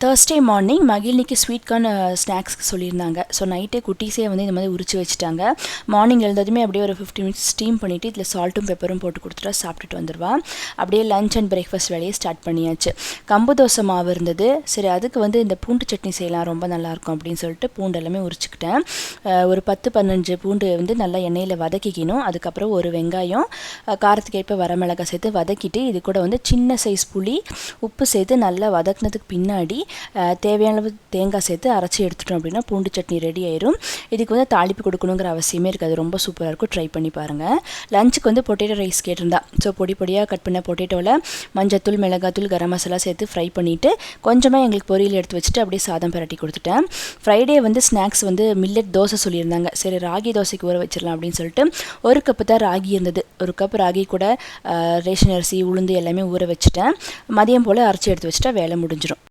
Thursday morning மகிழ்னிக்கு sweet corn ஸ்நாக்ஸ்க்கு சொல்லியிருந்தாங்க. So நைட்டே குட்டீஸே வந்து இந்த மாதிரி உரிச்சு வச்சுட்டாங்க. மார்னிங் எழுந்ததுமே அப்படியே ஒரு 15 மினிட்ஸ் ஸ்டீம் பண்ணிவிட்டு இதில் சால்ட்டும் பெப்பரும் போட்டு கொடுத்துட்டா சாப்பிட்டுட்டு வந்துடுவா. அப்படியே லஞ்ச் அண்ட் பிரேக்ஃபாஸ்ட் வேலையை ஸ்டார்ட் பண்ணியாச்சு. கம்பு தோசை மாவு இருந்தது. சரி, அதுக்கு வந்து இந்த பூண்டு சட்னி செய்யலாம், ரொம்ப நல்லாயிருக்கும் அப்படின்னு சொல்லிட்டு பூண்டு எல்லாமே உரிச்சுக்கிட்டேன். ஒரு 10-15 பூண்டு வந்து நல்லா எண்ணெயில் வதக்கிக்கணும். அதுக்கப்புறம் ஒரு வெங்காயம், காரத்துக்கு ஏற்ப வரமிளகாய் சேர்த்து வதக்கிட்டு இது கூட வந்து சின்ன சைஸ் புளி, உப்பு சேர்த்து நல்லா வதக்கினதுக்கு பின்னாடி தேவையான அளவு தேங்காய் சேர்த்து அரைச்சி எடுத்துட்டோம் அப்படின்னா பூண்டு சட்னி ரெடி ஆயிரும். இதுக்கு வந்து தாளிப்பு கொடுக்கணுங்கிற அவசியமே இருக்காது. ரொம்ப சூப்பராக இருக்கும். ட்ரை பண்ணி பாருங்கள். லஞ்சுக்கு வந்து பொட்டேட்டோ ரைஸ் கேட்டிருந்தா. ஸோ பொடி பொடியாக கட் பண்ண பொட்டேட்டோவில் மஞ்சத்தூள், மிளகாத்தூள், கரம் மசாலா சேர்த்து ஃப்ரை பண்ணிவிட்டு கொஞ்சமாக எங்களுக்கு பொரியல் எடுத்து வச்சுட்டு அப்படியே சாதம் பரட்டி கொடுத்துட்டேன். ஃப்ரைடே வந்து ஸ்நாக்ஸ் வந்து மில்லட் தோசை சொல்லியிருந்தாங்க. சரி, ராகி தோசைக்கு ஊற வச்சிடலாம் அப்படின்னு சொல்லிட்டு ஒரு கப்பு தான் ராகி இருந்தது. ஒரு கப் ராகி கூட ரேஷன் அரிசி, உளுந்து எல்லாமே ஊற வச்சுட்டேன். மதியம் போல் அரைச்சி எடுத்து வச்சுட்டா வேலை முடிஞ்சிடும்.